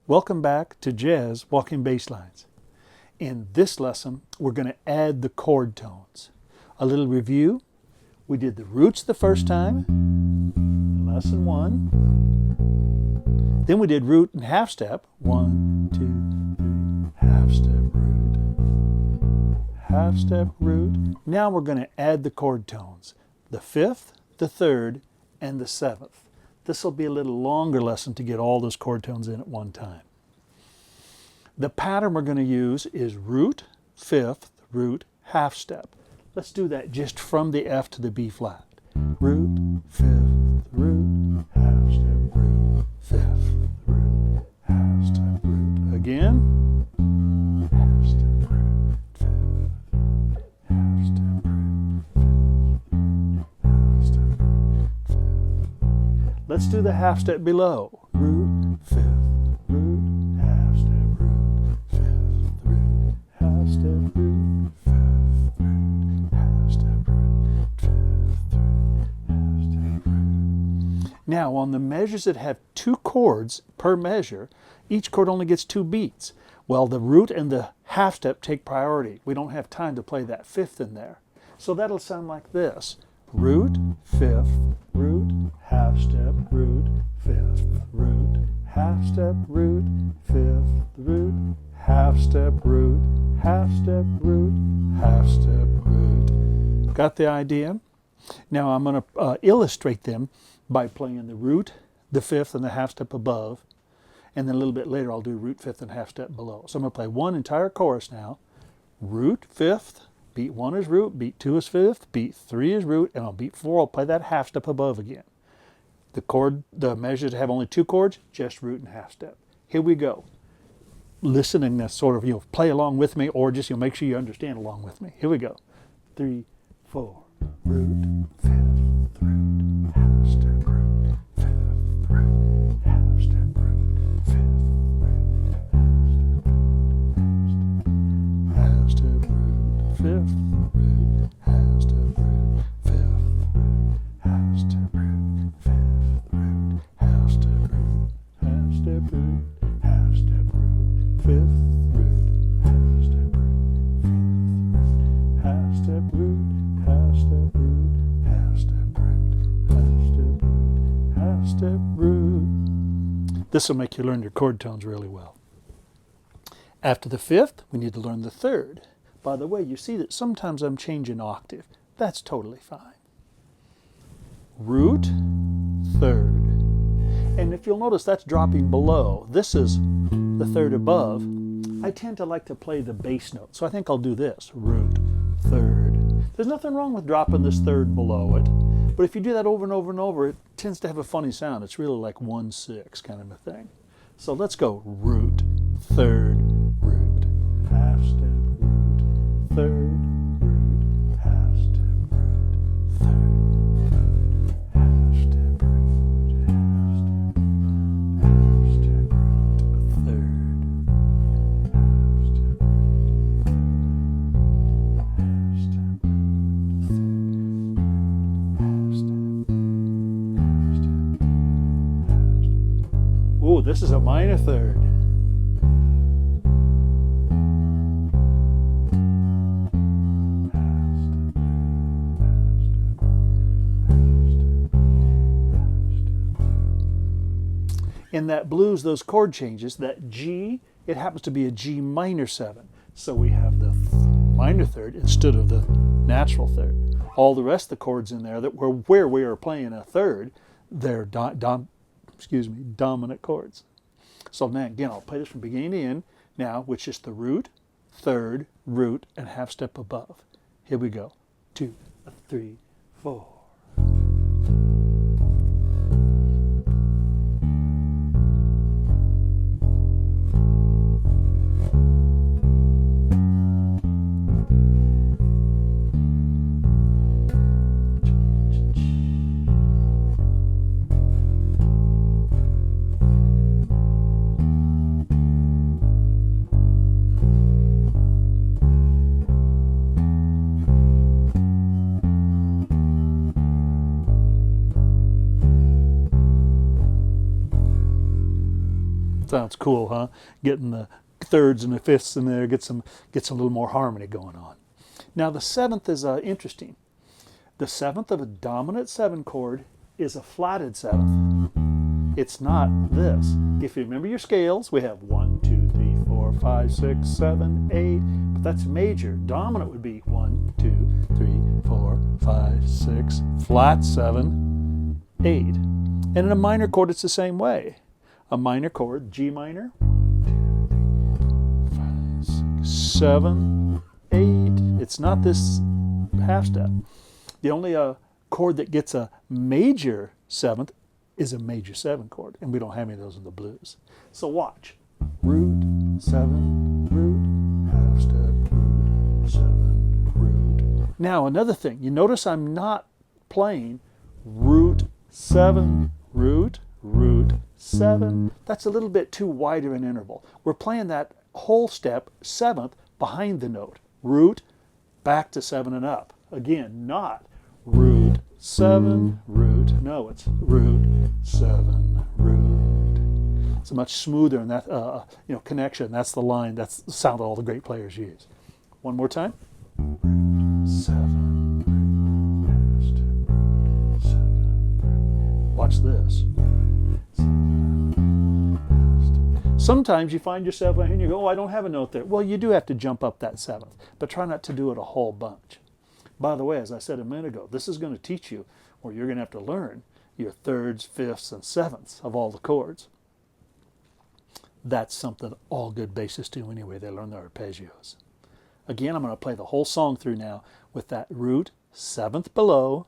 Welcome back to Jazz Walking Bass Lines. In this lesson, we're going to add the chord tones. A little review. We did the roots the first time, in lesson 1. Then we did root and half step. 1, 2, 3, half step, root. Now we're going to add the chord tones. The 5th, the 3rd, and the 7th. This will be a little longer lesson to get all those chord tones in at one time. The pattern we're going to use is root, 5th, root, half step. Let's do that just from the F to the B flat. Root, 5th, root, half step, root, 5th, root, half step, root. Again. Half step, root, 5th, half step, root, 5th, half step, root, 5th. Let's do the half step below. Root, 5th, root, half step, root, 5th, root, half step, root, 5th, root, half step, root, 5th, root, half step, root. Now on the measures that have 2 chords per measure, each chord only gets 2 beats. Well, the root and the half step take priority. We don't have time to play that 5th in there. So that'll sound like this. Root, 5th, root, half step, root, 5th, root, half step, root, 5th, root, half step, root, half step, root, half step, root. Got the idea? Now I'm going to illustrate them by playing the root, the 5th, and the half step above. And then a little bit later I'll do root, 5th, and half step below. So I'm going to play one entire chorus now. Root, 5th. Beat 1 is root, beat 2 is 5th, beat 3 is root, and on beat 4 I'll play that half step above again. The measures have only 2 chords, just root and half step. Here we go. Listening, that's sort of, play along with me, or just make sure you understand along with me. Here we go. 3, 4. Root, 5th, root, half step, root, 5th, root, half step, root, 5th, root, half step, root, 5th, root, half step, root, 5th, root, half step, root, 5th, root, half step, root, half step, root, half step, root, 5th, root, half step, root, 5th, root, half step, root, half step, root, half step, root, half step, root. This will make you learn your chord tones really well. After the 5th, we need to learn the 3rd. By the way, you see that sometimes I'm changing octave. That's totally fine. Root, 3rd. And if you'll notice, that's dropping below. This is the 3rd above. I tend to like to play the bass note, so I think I'll do this. Root, 3rd. There's nothing wrong with dropping this 3rd below it. But if you do that over and over and over, it tends to have a funny sound. It's really like 1/6 kind of a thing. So let's go. Root, 3rd, root, half step, 3rd, root, half step, root, 3rd, half step, root, half step, root, 3rd, half step, root, half step, root, ooh, this is a minor 3rd. In that blues, those chord changes, that G, it happens to be a G minor 7. So we have the minor 3rd instead of the natural 3rd. All the rest of the chords in there that were where we are playing a 3rd, they're dominant chords. So now again, I'll play this from beginning to end now, which is the root, 3rd, root, and half step above. Here we go. 2, 3, 4. Sounds cool, huh? Getting the thirds and the fifths in there, gets a little more harmony going on. Now the seventh is interesting. The seventh of a dominant 7 chord is a flatted seventh. It's not this. If you remember your scales, we have 1, 2, 3, 4, 5, 6, 7, 8, but that's major. Dominant would be 1, 2, 3, 4, 5, 6, flat 7, 8. And in a minor chord, it's the same way. A minor chord, G minor, 1, 2, 3, 4, 5, 6, 7, 8. It's not this half step. The only chord that gets a major 7th is a major 7 chord, and we don't have any of those in the blues. So watch. Root, 7, root, half step, root, 7, root. Now another thing, you notice I'm not playing root, 7, root, root, 7. That's a little bit too wide of an interval. We're playing that whole step, 7th, behind the note. Root, back to 7 and up. Again, not root, 7, root. No, it's root, 7, root. It's a much smoother and that connection. That's the line. That's the sound that all the great players use. One more time. Root, 7, root, 7, root. Watch this. Sometimes you find yourself and you go, oh, I don't have a note there. Well, you do have to jump up that 7th, but try not to do it a whole bunch. By the way, as I said a minute ago, this is going to teach you, or you're going to have to learn, your thirds, fifths, and 7ths of all the chords. That's something all good bassists do anyway. They learn their arpeggios. Again, I'm going to play the whole song through now with that root, 7th below,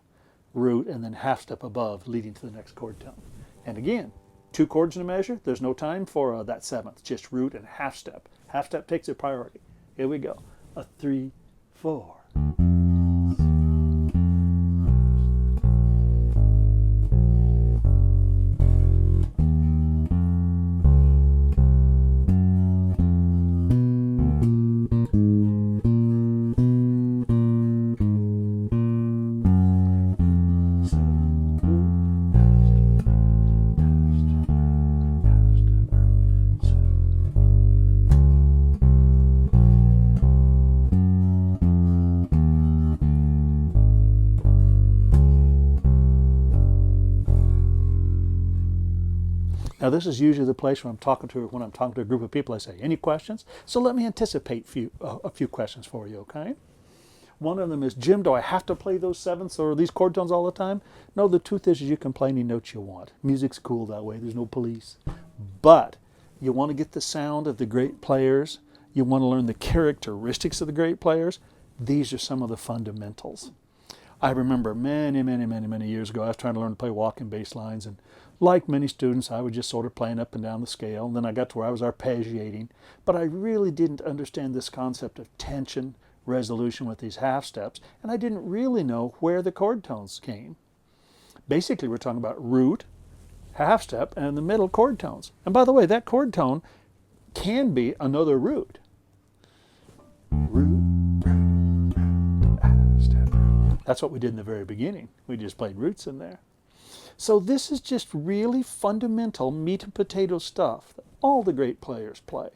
root, and then half step above, leading to the next chord tone. And again, 2 chords in a measure. There's no time for that 7th, just root and half step. Half step takes a priority. Here we go. A 3, 4. Now this is usually the place when I'm talking to a group of people. I say, any questions? So let me anticipate a few questions for you, okay? One of them is, Jim, do I have to play those 7ths or these chord tones all the time? No, the truth is you can play any notes you want. Music's cool that way. There's no police. But you want to get the sound of the great players. You want to learn the characteristics of the great players. These are some of the fundamentals. I remember many years ago, I was trying to learn to play walking bass lines, and like many students, I was just sort of playing up and down the scale, and then I got to where I was arpeggiating, but I really didn't understand this concept of tension, resolution with these half steps, and I didn't really know where the chord tones came. Basically, we're talking about root, half step, and in the middle chord tones. And by the way, that chord tone can be another root. Root. That's what we did in the very beginning. We just played roots in there. So this is just really fundamental meat and potato stuff that all the great players play.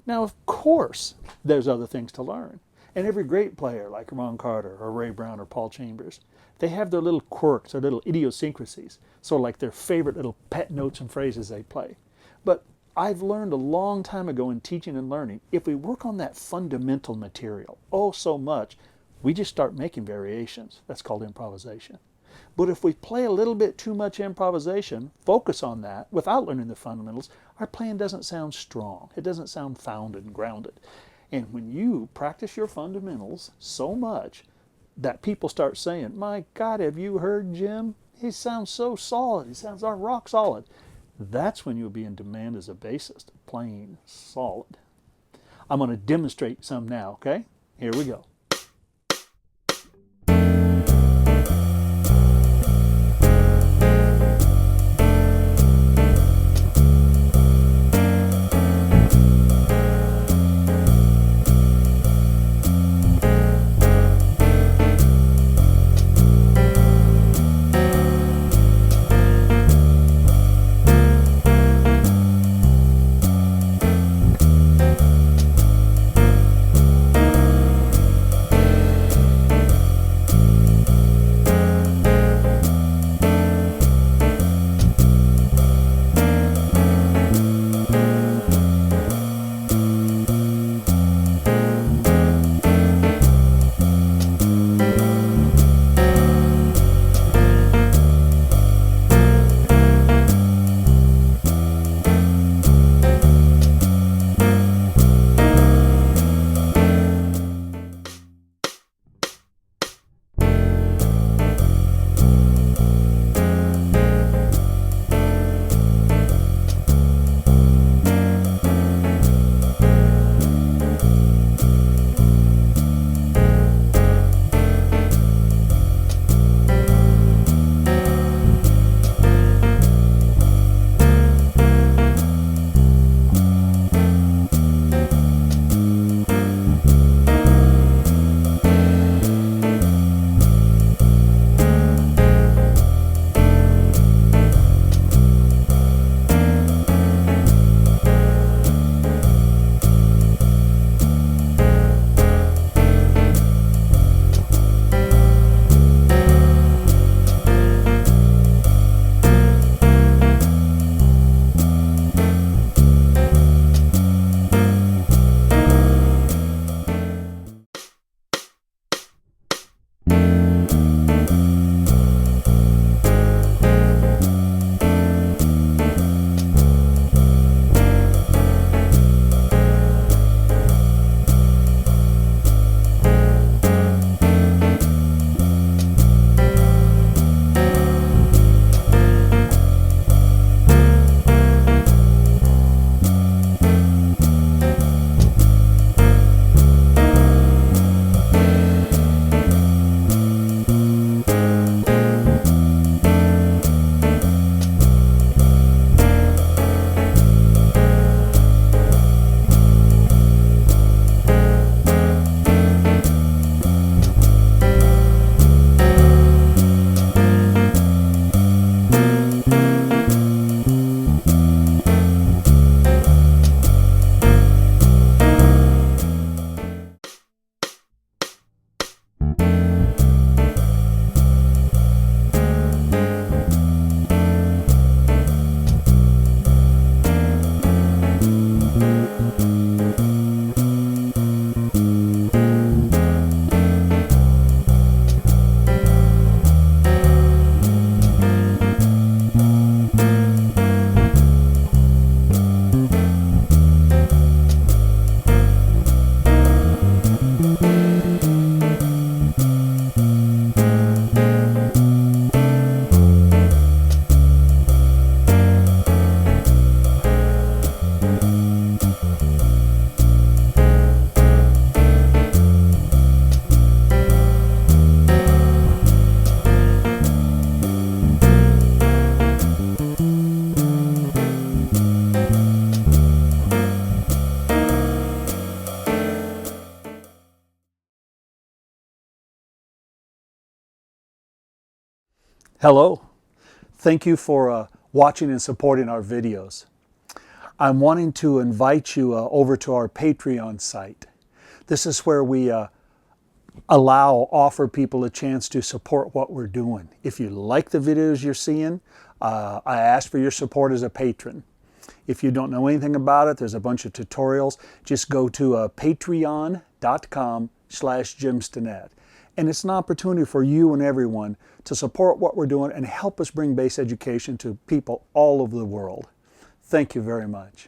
Now, of course, there's other things to learn. And every great player, like Ron Carter or Ray Brown or Paul Chambers, they have their little quirks, their little idiosyncrasies, sort of like their favorite little pet notes and phrases they play. But I've learned a long time ago in teaching and learning, if we work on that fundamental material, oh so much, we just start making variations. That's called improvisation. But if we play a little bit too much improvisation, focus on that, without learning the fundamentals, our playing doesn't sound strong. It doesn't sound founded and grounded. And when you practice your fundamentals so much that people start saying, my God, have you heard Jim? He sounds so solid. He sounds rock solid. That's when you'll be in demand as a bassist, playing solid. I'm going to demonstrate some now, okay? Here we go. Hello. Thank you for watching and supporting our videos. I'm wanting to invite you over to our Patreon site. This is where we offer people a chance to support what we're doing. If you like the videos you're seeing, I ask for your support as a patron. If you don't know anything about it, there's a bunch of tutorials. Just go to patreon.com/JimStinnett. And it's an opportunity for you and everyone to support what we're doing and help us bring bass education to people all over the world. Thank you very much.